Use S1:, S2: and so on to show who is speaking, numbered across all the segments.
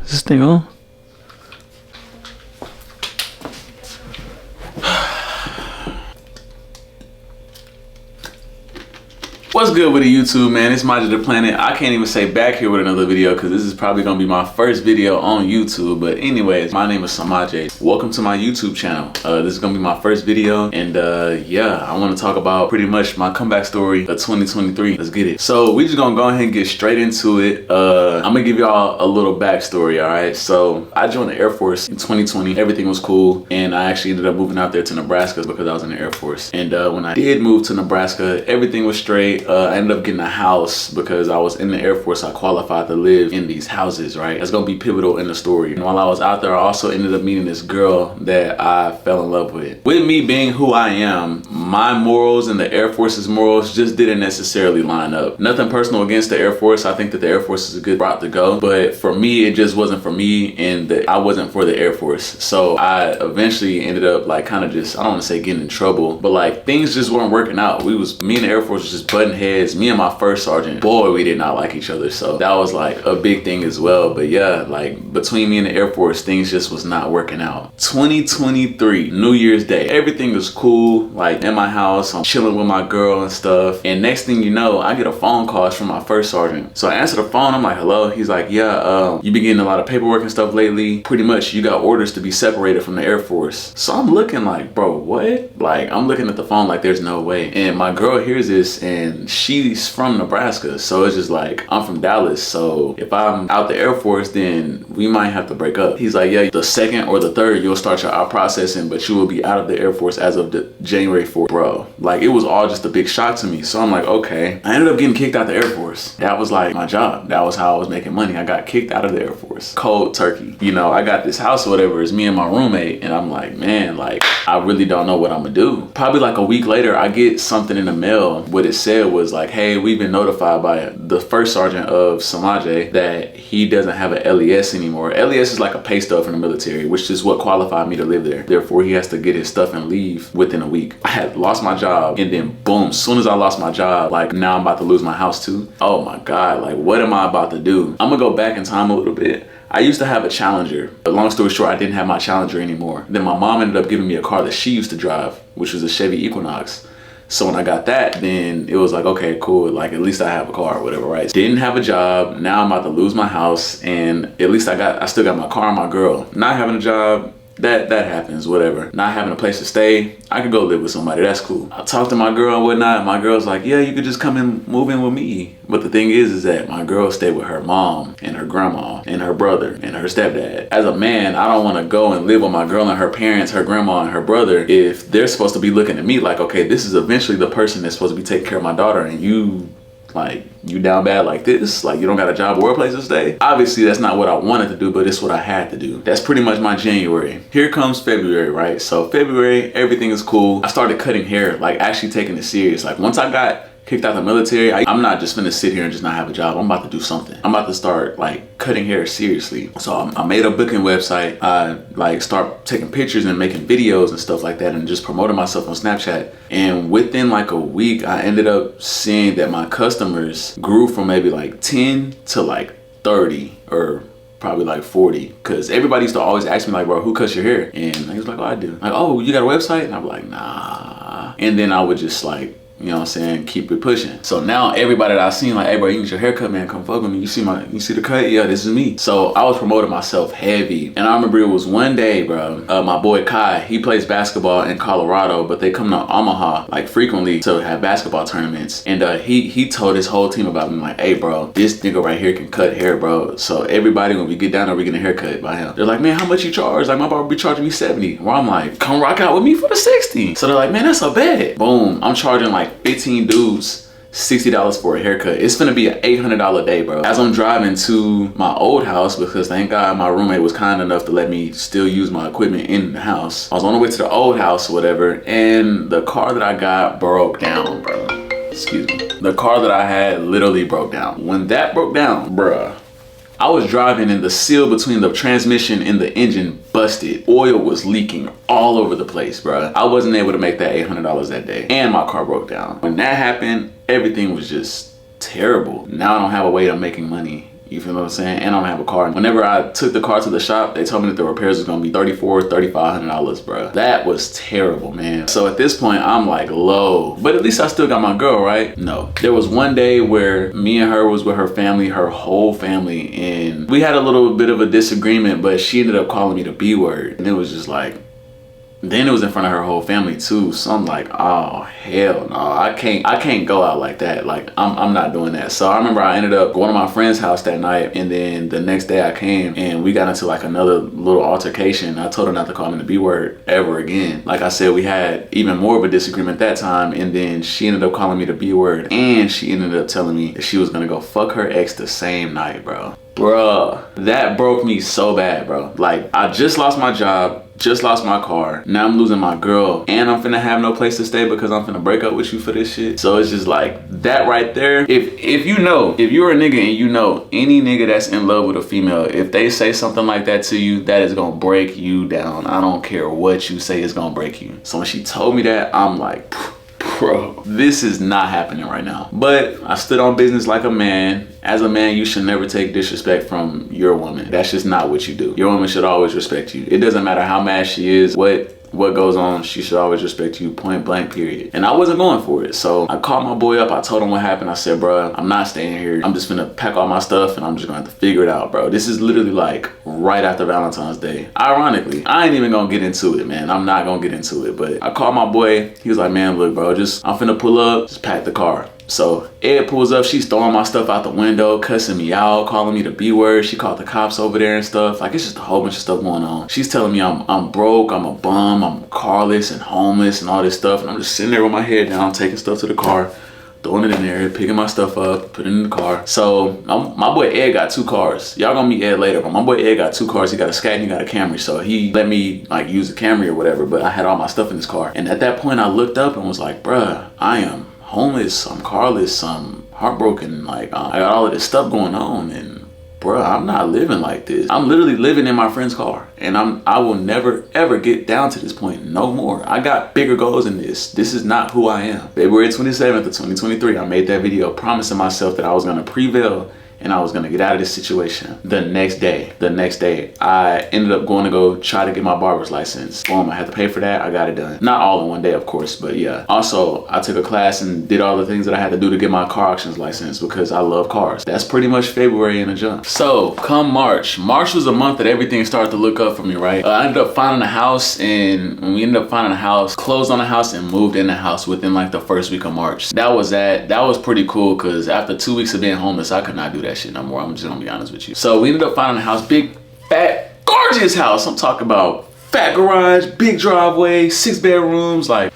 S1: Is this thing on? What's good with the YouTube, man? It's Majid the Planet. I can't even say back here with another video because this is probably gonna be my first video on YouTube. But anyways, my name is Samaj. Welcome to my YouTube channel. This is gonna be my first video, and yeah, I want to talk about pretty much my comeback story of 2023. Let's get it. So we just gonna go ahead and get straight into it. I'm gonna give y'all a little backstory. All right, so I joined the Air Force in 2020. Everything was cool, and I actually ended up moving out there to Nebraska because I was in the Air Force. And when I did move to Nebraska, everything was straight. I ended up getting a house because I was in the Air Force. I qualified to live in these houses, right? That's gonna be pivotal in the story. And while I was out there, I also ended up meeting this girl that I fell in love with. With me being who I am, my morals and the Air Force's morals just didn't necessarily line up. Nothing personal against the Air Force. I think that the Air Force is a good route to go. But for me, it just wasn't for me, and I wasn't for the Air Force. So I eventually ended up like kind of just, I don't want to say getting in trouble, but like things just weren't working out. Me and the Air Force was just butting heads. Me and my first sergeant, boy, we did not like each other. So that was like a big thing as well. But yeah, like between me and the Air Force, things just was not working out. 2023, New Year's Day, everything was cool. Like in my house, I'm chilling with my girl and stuff. And next thing you know, I get a phone call from my first sergeant. So I answer the phone, I'm like, hello. He's like, yeah, you been getting a lot of paperwork and stuff lately. Pretty much you got orders to be separated from the Air Force. So I'm looking like, bro, what? Like I'm looking at the phone like there's no way. And my girl hears this and she's from Nebraska. So it's just like, I'm from Dallas. So if I'm out the Air Force, then we might have to break up. He's like, yeah, the 2nd or the 3rd, you'll start your out processing, but you will be out of the Air Force as of January 4th. Bro, like it was all just a big shock to me. So I'm like, okay. I ended up getting kicked out the Air Force. That was like my job. That was how I was making money. I got kicked out of the Air Force. Cold turkey. You know, I got this house or whatever. It's me and my roommate. And I'm like, man, like I really don't know what I'm gonna do. Probably like a week later, I get something in the mail. What it said was like, hey, we've been notified by the first sergeant of Samaje that he doesn't have an LES anymore. LES is like a pay stub from the military, which is what qualified me to live there. Therefore, he has to get his stuff and leave within a week. I had lost my job, and then boom, as soon as I lost my job, like now I'm about to lose my house too. Oh my God, like what am I about to do? I'm gonna go back in time a little bit. I used to have a Challenger, but long story short, I didn't have my Challenger anymore. Then my mom ended up giving me a car that she used to drive, which was a Chevy Equinox. So when I got that, then it was like, okay, cool. Like at least I have a car or whatever, right? Didn't have a job. Now I'm about to lose my house, and at least I still got my car and my girl. Not having a job, that happens, whatever. Not having a place to stay, I could go live with somebody, that's cool. I talked to my girl and whatnot. My girl's like, yeah, you could just come and move in with me. But the thing is that my girl stayed with her mom and her grandma and her brother and her stepdad. As a man, I don't want to go and live with my girl and her parents, her grandma and her brother, if they're supposed to be looking at me like, okay, this is eventually the person that's supposed to be taking care of my daughter, and you down bad like this, like you don't got a job or a place to stay. Obviously that's not what I wanted to do, but it's what I had to do. That's pretty much my January. Here comes February, right? So February, everything is cool. I started cutting hair, like actually taking it serious. Like once I got kicked out the military, I'm not just gonna sit here and just not have a job. I'm about to do something. I'm about to start like cutting hair seriously. So I made a booking website. I like start taking pictures and making videos and stuff like that, and just promoting myself on Snapchat. And within like a week, I ended up seeing that my customers grew from maybe like 10 to like 30 or probably like 40, because everybody used to always ask me like, bro, who cuts your hair? And he was like, oh, I do. Like, oh, you got a website? And I'm like, nah. And then I would just like, you know what I'm saying, keep it pushing. So now everybody that I seen like, hey bro, you get your haircut, man, come fuck with me. You see the cut? Yeah, this is me. So I was promoting myself heavy. And I remember it was one day, bro, my boy Kai, he plays basketball in Colorado, but they come to Omaha like frequently to have basketball tournaments. And he told his whole team about me, like, hey bro, this nigga right here can cut hair, bro. So everybody, when we get down there, we get a haircut by him. They're like, man, how much you charge? Like my barber be charging me 70. Well, I'm like, come rock out with me for the 60. So they're like, man, that's a bet. Boom, I'm charging like 15 dudes $60 for a haircut. It's gonna be an $800 day, bro. As I'm driving to my old house, because thank God my roommate was kind enough to let me still use my equipment in the house. I was on the way to the old house or whatever, and the car that I got broke down, bro. Excuse me. The car that I had literally broke down. When that broke down, bruh, I was driving and the seal between the transmission and the engine busted. Oil was leaking all over the place, bro. I wasn't able to make that $800 that day, and my car broke down. When that happened, everything was just terrible. Now I don't have a way of making money. You feel what I'm saying? And I don't have a car. Whenever I took the car to the shop, they told me that the repairs was gonna be $3,400, $3,500, bro. That was terrible, man. So at this point, I'm like low, but at least I still got my girl, right? No. There was one day where me and her was with her family, her whole family, and we had a little bit of a disagreement, but she ended up calling me the B word. And it was just like, then it was in front of her whole family too. So I'm like, oh hell no, I can't go out like that. Like I'm not doing that. So I remember I ended up going to my friend's house that night, and then the next day I came and we got into like another little altercation. I told her not to call me the B word ever again. Like I said, we had even more of a disagreement that time, and then she ended up calling me the B word, and she ended up telling me that she was gonna go fuck her ex the same night, bro. Bruh, that broke me so bad, bro. Like, I just lost my job, just lost my car. Now I'm losing my girl, and I'm finna have no place to stay because I'm finna break up with you for this shit. So it's just like, that right there. If you know, if you're a nigga and you know any nigga that's in love with a female, if they say something like that to you, that is gonna break you down. I don't care what you say, it's gonna break you. So when she told me that, I'm like, bro, this is not happening right now. But I stood on business like a man. As a man, you should never take disrespect from your woman. That's just not what you do. Your woman should always respect you. It doesn't matter how mad she is, what goes on, she should always respect you, point blank, period. And I wasn't going for it. So I called my boy up, I told him what happened. I said, bro, I'm not staying here. I'm just gonna pack all my stuff and I'm just gonna have to figure it out, bro. This is literally like right after Valentine's Day. Ironically, I ain't even gonna get into it, man. I'm not gonna get into it. But I called my boy, he was like, man, look, bro, I'm finna pull up, just pack the car. So Ed pulls up, she's throwing my stuff out the window, cussing me out, calling me the B word. She called the cops over there and stuff. Like, it's just a whole bunch of stuff going on. She's telling me I'm broke, I'm a bum, I'm carless and homeless and all this stuff. And I'm just sitting there with my head down, taking stuff to the car, throwing it in there, picking my stuff up, putting it in the car. So my boy Ed got 2 cars. Y'all gonna meet Ed later, but my boy Ed got 2 cars. He got a Scat and he got a Camry. So he let me like use the Camry or whatever, but I had all my stuff in this car. And at that point I looked up and was like, bruh, I am homeless, I'm carless, I'm heartbroken, like I got all of this stuff going on, and bro, I'm not living like this. I'm literally living in my friend's car, and I will never ever get down to this point no more. I got bigger goals than this. This is not who I am. February 27th of 2023, I made that video promising myself that I was gonna prevail and I was gonna get out of this situation. The next day, I ended up going to go try to get my barber's license. Boom, I had to pay for that, I got it done. Not all in one day, of course, but yeah. Also, I took a class and did all the things that I had to do to get my car auctions license because I love cars. That's pretty much February in a jump. So, come March was a month that everything started to look up for me, right? I ended up finding a house, and when we ended up finding a house, closed on the house and moved in the house within like the first week of March. That was pretty cool because after 2 weeks of being homeless, I could not do that shit no more. I'm just gonna be honest with you. So we ended up finding a house, big, fat, gorgeous house. I'm talking about fat garage, big driveway, 6 bedrooms, like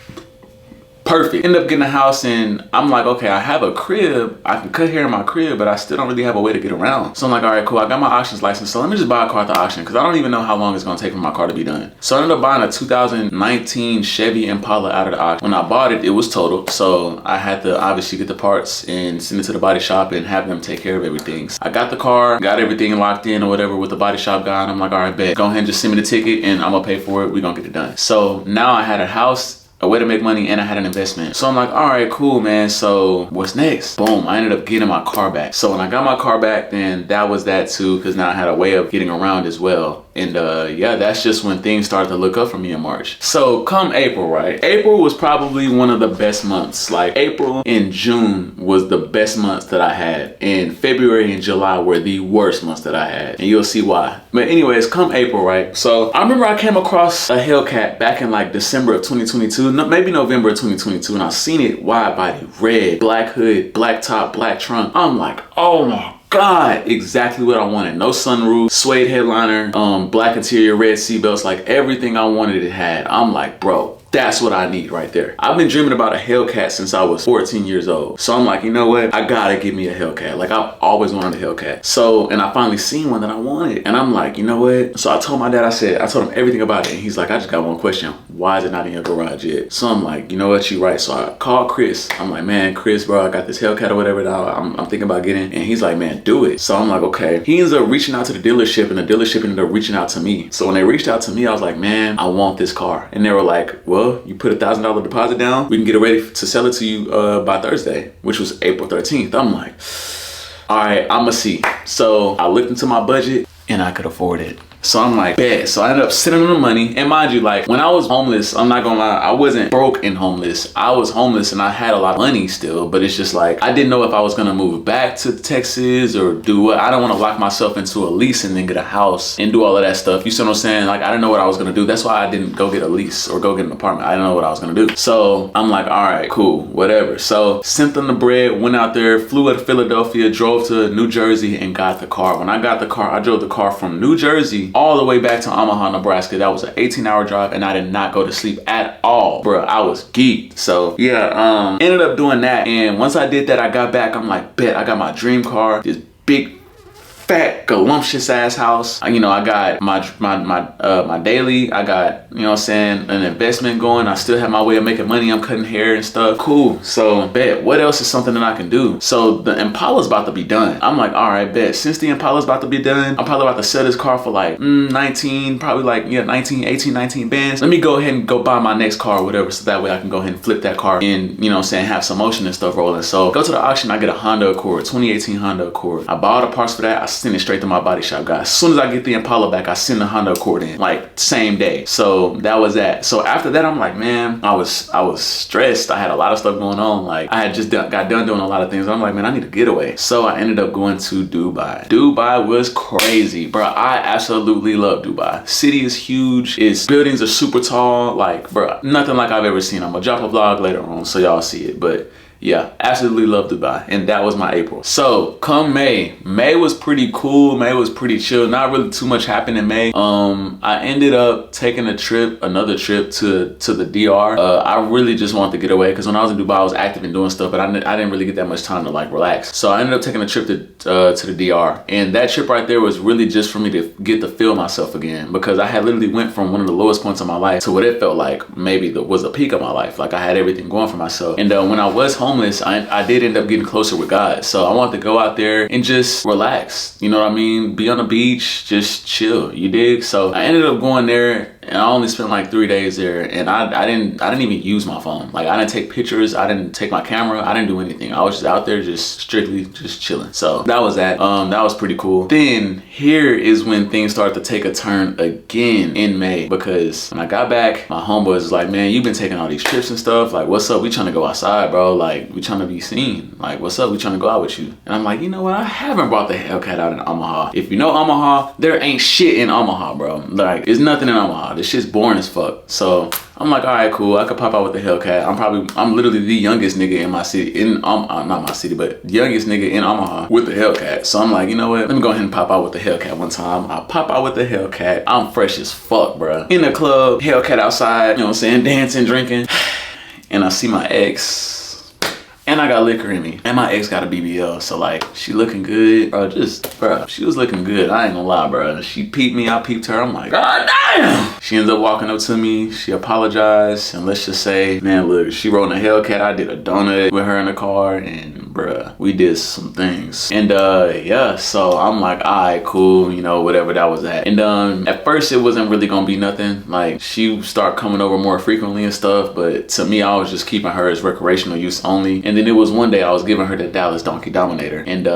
S1: perfect. End up getting a house, and I'm like, okay, I have a crib. I can cut hair in my crib, but I still don't really have a way to get around. So I'm like, all right, cool. I got my auctions license, so let me just buy a car at the auction because I don't even know how long it's gonna take for my car to be done. So I ended up buying a 2019 Chevy Impala out of the auction. When I bought it, it was totaled, so I had to obviously get the parts and send it to the body shop and have them take care of everything. So I got the car, got everything locked in or whatever with the body shop guy, and I'm like, all right, bet. Go ahead and just send me the ticket and I'm gonna pay for it. We're gonna get it done. So now I had a house, a way to make money, and I had an investment. So I'm like, all right, cool, man. So what's next? Boom, I ended up getting my car back. So when I got my car back, then that was that too, because now I had a way of getting around as well. And yeah, that's just when things started to look up for me in March. So come April, right? April was probably one of the best months. Like April and June was the best months that I had. And February and July were the worst months that I had. And you'll see why. But anyways, come April, right? So I remember I came across a Hellcat back in like December of 2022, maybe November of 2022. And I seen it wide body, red, black hood, black top, black trunk. I'm like, oh my God, exactly what I wanted. No sunroof, suede headliner, black interior, red seatbelts, like everything I wanted it had. I'm like, bro, that's what I need right there. I've been dreaming about a Hellcat since I was 14 years old. So I'm like, you know what? I gotta get me a Hellcat. Like I've always wanted a Hellcat. So, and I finally seen one that I wanted. And I'm like, you know what? So I told my dad, I told him everything about it. And he's like, I just got one question. Why is it not in your garage yet? So I'm like, you know what? You're right. So I called Chris. I'm like, man, Chris, bro, I got this Hellcat or whatever that I'm thinking about getting. And he's like, man, do it. So I'm like, okay. He ends up reaching out to the dealership, and the dealership ended up reaching out to me. So when they reached out to me, I was like, man, I want this car. And they were like, well, you put $1,000 deposit down, we can get it ready to sell it to you by Thursday, which was April 13th. I'm like, all right, I'ma see. So I looked into my budget and I could afford it. So I'm like, bet. So I ended up sending them the money. And mind you, like when I was homeless, I'm not gonna lie, I wasn't broke and homeless. I was homeless and I had a lot of money still, but it's just like, I didn't know if I was gonna move back to Texas or do what. I don't wanna lock myself into a lease and then get a house and do all of that stuff. You see what I'm saying? Like, I didn't know what I was gonna do. That's why I didn't go get a lease or go get an apartment. I didn't know what I was gonna do. So I'm like, all right, cool, whatever. So sent them the bread, went out there, flew out of Philadelphia, drove to New Jersey and got the car. When I got the car, I drove the car from New Jersey all the way back to Omaha, Nebraska. That was an 18-hour drive and I did not go to sleep at all, bro. I was geeked. So yeah, ended up doing that. And once I did that, I got back. I'm like, bet, I got my dream car, this big fat galumpious ass house. You know, I got my daily, I got, you know what I'm saying, an investment going. I still have my way of making money. I'm cutting hair and stuff. Cool. So bet, what else is something that I can do? So the Impala's about to be done. I'm like, all right, bet, since the Impala's about to be done, I'm probably about to sell this car for like 19, probably like, yeah, 19, 18, 19 bands. Let me go ahead and go buy my next car or whatever, so that way I can go ahead and flip that car and, you know what I'm saying, have some motion and stuff rolling. So go to the auction, I get a Honda Accord, 2018 Honda Accord. I bought the parts for that. I send it straight to my body shop guy. As soon as I get the Impala back, I send the Honda Accord in, like same day. So that was that. So after that, I'm like, man, I was stressed. I had a lot of stuff going on. Like I had just got done doing a lot of things. I'm like, man, I need a getaway. So I ended up going to Dubai. Dubai was crazy, bro. I absolutely love Dubai. City is huge. Its buildings are super tall. Like, bro, nothing like I've ever seen. I'm gonna drop a vlog later on so y'all see it. But yeah, absolutely love Dubai. And that was my April. So come May was pretty cool. May was pretty chill. Not really too much happened in May. I ended up taking another trip to the DR. I really just wanted to get away because when I was in Dubai, I was active and doing stuff, but I didn't really get that much time to like relax. So I ended up taking a trip to the DR. And that trip right there was really just for me to get to feel myself again, because I had literally went from one of the lowest points of my life to what it felt like maybe was a peak of my life. Like I had everything going for myself. And when I was home, I did end up getting closer with God. So I wanted to go out there and just relax. You know what I mean? Be on the beach, just chill. You dig? So I ended up going there and I only spent like 3 days there. And I didn't even use my phone. Like I didn't take pictures. I didn't take my camera. I didn't do anything. I was just out there just strictly just chilling. So that was that. That was pretty cool. Then here is when things started to take a turn again in May, because when I got back, my homeboys was like, man, you've been taking all these trips and stuff. Like, what's up? We trying to go outside, bro. Like, we trying to be seen. Like, what's up? We trying to go out with you. And I'm like, you know what? I haven't brought the Hellcat out in Omaha. If you know Omaha, there ain't shit in Omaha, bro. Like, there's nothing in Omaha. This shit's boring as fuck. So I'm like, all right, cool. I could pop out with the Hellcat. I'm literally the youngest nigga in my city, not my city, but youngest nigga in Omaha with the Hellcat. So I'm like, you know what? Let me go ahead and pop out with the Hellcat one time. I pop out with the Hellcat. I'm fresh as fuck, bro. In the club, Hellcat outside, you know what I'm saying? Dancing, drinking. And I see my ex. And I got liquor in me. And my ex got a BBL. So like, she looking good. Bro, she was looking good. I ain't gonna lie, bro. She peeped me, I peeped her. I'm like, God damn. She ends up walking up to me. She apologized. And let's just say, man, look, she rode in a Hellcat. I did a donut with her in the car. And bruh, we did some things. And yeah, so I'm like, all right, cool. You know, whatever, that was that. And at first it wasn't really gonna be nothing. Like she started coming over more frequently and stuff. But to me, I was just keeping her as recreational use only. And then it was one day I was giving her the Dallas Donkey Dominator, and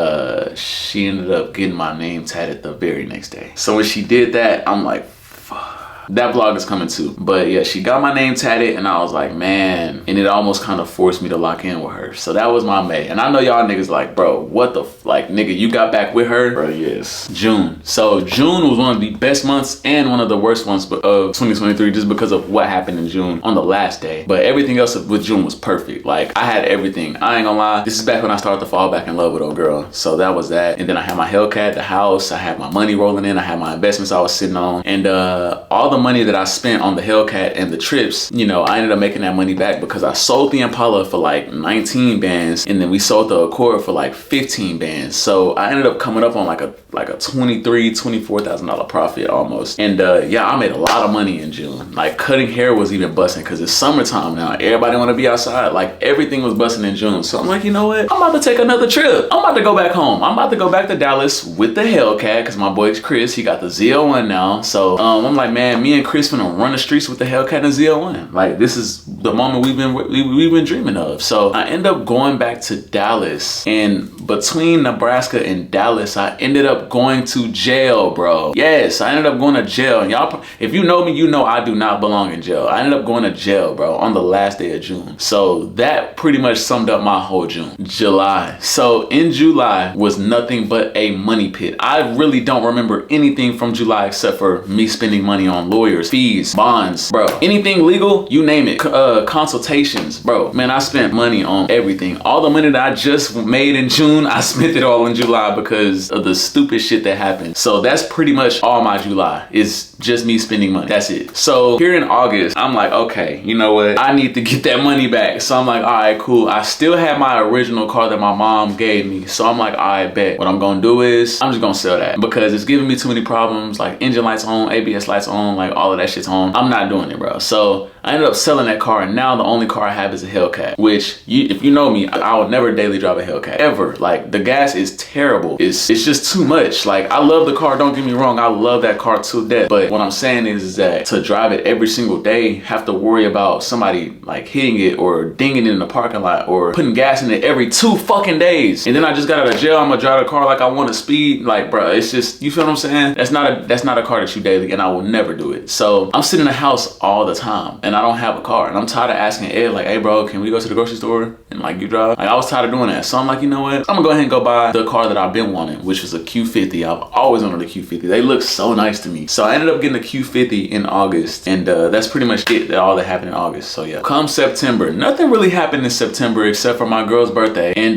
S1: she ended up getting my name tatted the very next day. So when she did that, I'm like, fuck. That vlog is coming too. But yeah, she got my name tatted and I was like, man. And it almost kind of forced me to lock in with her. So that was my May. And I know y'all niggas like, bro, what the like, nigga, you got back with her? Bro, yes. June. So June was one of the best months and one of the worst months of 2023 just because of what happened in June on the last day. But everything else with June was perfect. Like I had everything. I ain't gonna lie. This is back when I started to fall back in love with old girl. So that was that. And then I had my Hellcat, the house. I had my money rolling in. I had my investments I was sitting on. And all the money that I spent on the Hellcat and the trips, you know, I ended up making that money back because I sold the Impala for like 19 bands and then we sold the Accord for like 15 bands. So I ended up coming up on like a $24,000 profit almost. And yeah, I made a lot of money in June. Like cutting hair was even busting because it's summertime now. Everybody want to be outside. Like everything was busting in June. So I'm like, you know what? I'm about to take another trip. I'm about to go back home. I'm about to go back to Dallas with the Hellcat because my boy Chris, he got the Z01 now. So I'm like, man, me and Chris finna run the streets with the Hellcat and Z01. Like this is the moment we've been dreaming of. So I ended up going back to Dallas, and between Nebraska and Dallas, I ended up going to jail, bro. Yes, I ended up going to jail. And y'all, if you know me, you know I do not belong in jail. I ended up going to jail, bro, on the last day of June. So that pretty much summed up my whole June. July. So in July was nothing but a money pit. I really don't remember anything from July except for me spending money on lawyers, fees, bonds, bro. Anything legal, you name it. Consultations, bro. Man, I spent money on everything. All the money that I just made in June, I spent it all in July because of the stupid shit that happened. So that's pretty much all my July is just me spending money. That's it. So here in August, I'm like, okay, you know what? I need to get that money back. So I'm like, all right, cool. I still have my original car that my mom gave me. So I'm like, all right, bet. What I'm gonna do is I'm just gonna sell that because it's giving me too many problems. Like engine lights on, ABS lights on, like all of that shit's on. I'm not doing it, bro. So I ended up selling that car, and now the only car I have is a Hellcat, which if you know me, I would never daily drive a Hellcat ever. Like the gas is terrible. It's just too much. Like I love the car, don't get me wrong, I love that car to death. But what I'm saying is that to drive it every single day, have to worry about somebody like hitting it or dinging it in the parking lot or putting gas in it every 2 fucking days. And then I just got out of jail, I'm gonna drive the car like I want to speed. Like, bro, it's just, you feel what I'm saying? That's not a car that you daily, and I will never do it. So I'm sitting in the house all the time and I don't have a car, and I'm tired of asking Ed like, hey bro, can we go to the grocery store and like you drive? Like I was tired of doing that. So I'm like, you know what? I'm gonna go ahead and go buy the car that I've been wanting, which was a Q50. I've always wanted a Q50. They look so nice to me. So I ended up getting a Q50 in August, and that's pretty much it. All that happened in August. So yeah, come September, nothing really happened in September except for my girl's birthday. And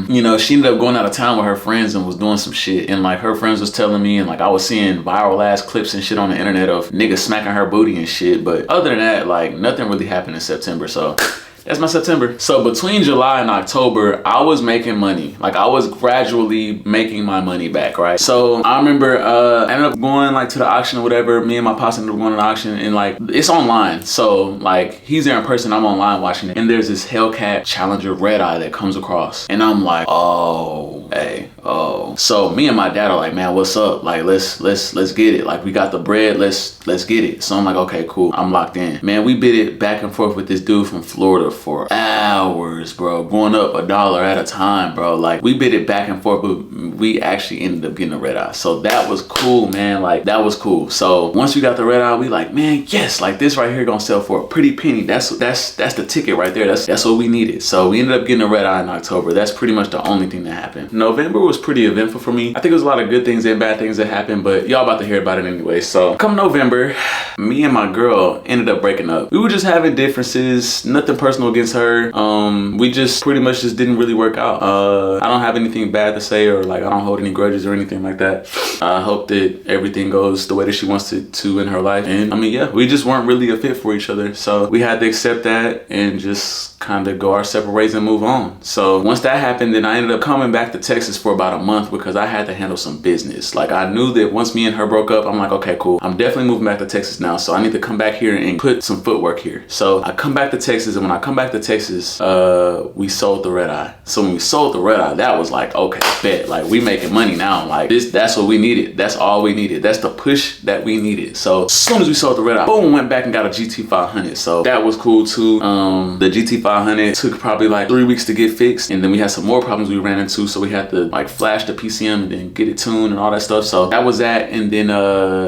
S1: you know, she ended up going out of town with her friends and was doing some shit, and like her friends was telling me, and like I was seeing viral ass clips and shit on the internet of niggas smacking her booty and shit. But other than that, like nothing really happened in September. So that's my September. So between July and October, I was making money. Like I was gradually making my money back, right? So I remember I ended up going like to the auction or whatever. Me and my pops ended up going to the auction, and like it's online. So like he's there in person, I'm online watching it. And there's this Hellcat Challenger red eye that comes across. And I'm like, oh, hey, oh. So me and my dad are like, man, what's up? Like let's get it. Like we got the bread, let's get it. So I'm like, okay, cool. I'm locked in. Man, we bid it back and forth with this dude from Florida for hours, bro, going up $1 at a time, bro. Like we bid it back and forth, but we actually ended up getting a red eye. So that was cool, man. Like that was cool. So once we got the red eye, we like, man, yes, like this right here gonna sell for a pretty penny. That's the ticket right there. That's what we needed. So we ended up getting a red eye in October. That's pretty much the only thing that happened. November was pretty eventful for me. I think it was a lot of good things and bad things that happened, but y'all about to hear about it anyway. So come November, me and my girl ended up breaking up. We were just having differences, nothing personal against her. We just pretty much just didn't really work out. I don't have anything bad to say, or like I don't hold any grudges or anything like that. I hope that everything goes the way that she wants it to in her life. And I mean, yeah, we just weren't really a fit for each other. So we had to accept that and just kind of go our separate ways and move on. So once that happened, then I ended up coming back to Texas for about a month because I had to handle some business. Like I knew that once me and her broke up, I'm like, okay, cool. I'm definitely moving back to Texas now. So I need to come back here and put some footwork here. So I come back to Texas, and when I come back to Texas, we sold the red eye. So when we sold the red eye, that was like, okay, bet, like we making money now. Like that's what we needed. That's all we needed. That's the push that we needed. So as soon as we sold the red eye, boom, went back and got a GT500. So that was cool too. The GT500 took probably like 3 weeks to get fixed, and then we had some more problems we ran into. So we had to like flash the PCM and then get it tuned and all that stuff. So that was that. And then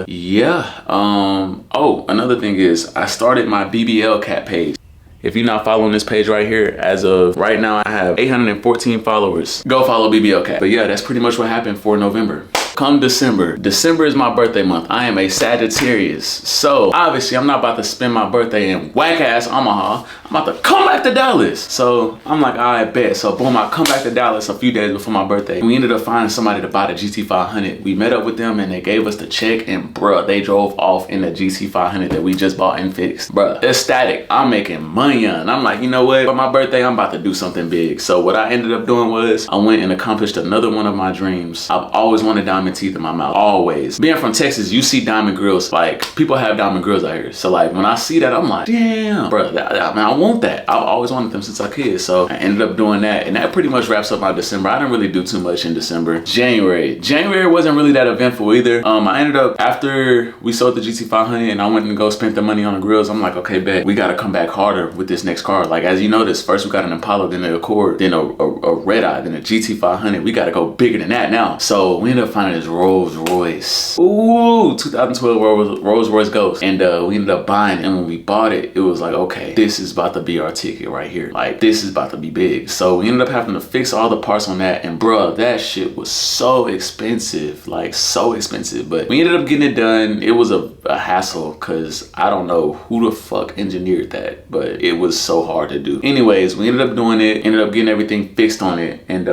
S1: yeah. Oh, another thing is I started my BBL cat page. If you're not following this page right here, as of right now, I have 814 followers. Go follow BBL Cat. But yeah, that's pretty much what happened for November. Come December. December is my birthday month. I am a Sagittarius. So obviously I'm not about to spend my birthday in whack ass Omaha. I'm about to come back to Dallas. So I'm like, all right, bet. So boom, I come back to Dallas a few days before my birthday. We ended up finding somebody to buy the GT500. We met up with them and they gave us the check, and bruh, they drove off in the GT500 that we just bought and fixed. Bruh, ecstatic. I'm making money on. I'm like, you know what? For my birthday, I'm about to do something big. So what I ended up doing was I went and accomplished another one of my dreams. I've always wanted down diamond teeth in my mouth, always. Being from Texas, you see diamond grills, like people have diamond grills out here. So like when I see that, I'm like, damn, bro, I want that. I've always wanted them since I was a kid. So I ended up doing that, and that pretty much wraps up my December. I didn't really do too much in December. January wasn't really that eventful either. I ended up, after we sold the GT500 and I went and go spend the money on the grills, I'm like, okay, bet, we gotta come back harder with this next car. Like, as you notice, first we got an Impala, then an Accord, then a Red Eye, then a GT500. We gotta go bigger than that now. So we ended up finding this Rolls Royce. Ooh, 2012 Rolls Royce Ghost. And we ended up buying it. And when we bought it, it was like, okay, this is about to be our ticket right here. Like, this is about to be big. So we ended up having to fix all the parts on that. And bruh, that shit was so expensive. Like, so expensive. But we ended up getting it done. It was a hassle because I don't know who the fuck engineered that, but it was so hard to do. Anyways, we ended up doing it, ended up getting everything fixed on it, and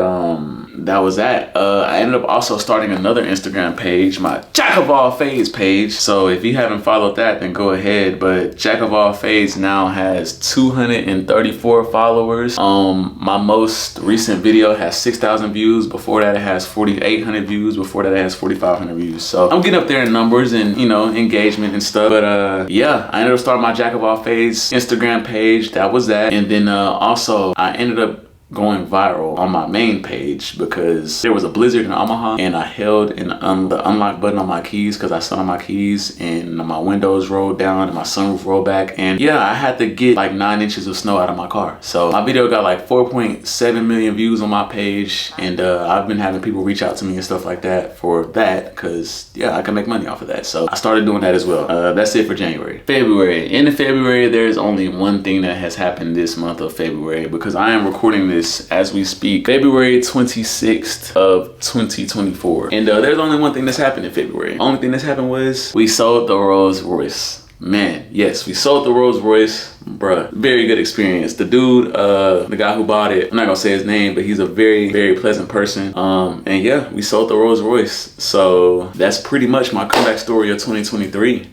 S1: that was that. I ended up also starting another Instagram page, my Jack of All Fades page. So if you haven't followed that, then go ahead. But Jack of All Fades now has 234 followers. My most recent video has 6,000 views. Before that, it has 4,800 views. Before that, it has 4,500 views. So I'm getting up there in numbers and, you know, engagement and stuff. But yeah, I ended up starting my Jack of All Fades Instagram page. That was that. And then also I ended up going viral on my main page because there was a blizzard in Omaha and I held the unlock button on my keys because I sat on my keys and my windows rolled down and my sunroof rolled back, and yeah, I had to get like 9 inches of snow out of my car. So my video got like 4.7 million views on my page, and I've been having people reach out to me and stuff like that for that because yeah, I can make money off of that. So I started doing that as well. That's it for January. February. In February, there's only one thing that has happened this month of February because I am recording this as we speak, February 26th of 2024. And there's only one thing that's happened in February. Only thing that's happened was we sold the Rolls Royce. Man, yes, we sold the Rolls Royce. Bruh, very good experience. The dude, the guy who bought it, I'm not gonna say his name, but he's a very, very pleasant person. And yeah, we sold the Rolls Royce. So that's pretty much my comeback story of 2023.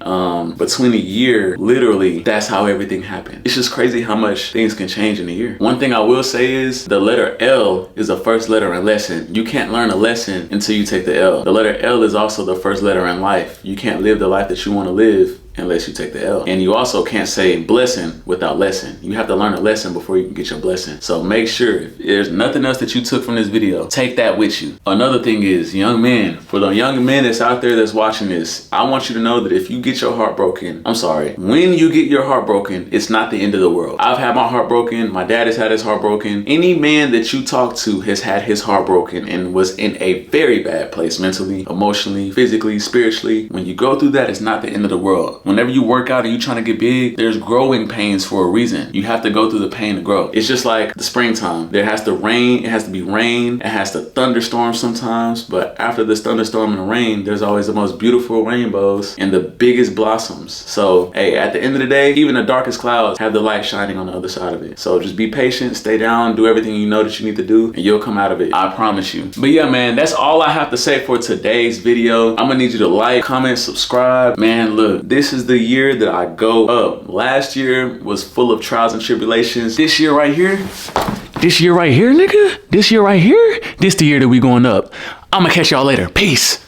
S1: Between a year, literally, that's how everything happened. It's just crazy how much things can change in a year. One thing I will say is the letter L is the first letter in lesson. You can't learn a lesson until you take the L. The letter L is also the first letter in life. You can't live the life that you want to live unless you take the L. And you also can't say blessing without lesson. You have to learn a lesson before you can get your blessing. So make sure if there's nothing else that you took from this video, take that with you. Another thing is, young men, for the young men that's out there that's watching this, I want you to know that if you get your heart broken, I'm sorry, when you get your heart broken, it's not the end of the world. I've had my heart broken. My dad has had his heart broken. Any man that you talk to has had his heart broken and was in a very bad place mentally, emotionally, physically, spiritually. When you go through that, it's not the end of the world. Whenever you work out and you're trying to get big, there's growing pains for a reason. You have to go through the pain to grow. It's just like the springtime. There has to rain, it has to be rain, it has to thunderstorm sometimes, but after this thunderstorm and the rain, there's always the most beautiful rainbows and the biggest blossoms. So, hey, at the end of the day, even the darkest clouds have the light shining on the other side of it. So just be patient, stay down, do everything you know that you need to do, and you'll come out of it. I promise you. But yeah, man, that's all I have to say for today's video. I'm gonna need you to like, comment, subscribe. Man, look, this is the year that I go up. Last year was full of trials and tribulations. This year right here, nigga, this year right here, this the year that we going up. I'm gonna catch y'all later. Peace.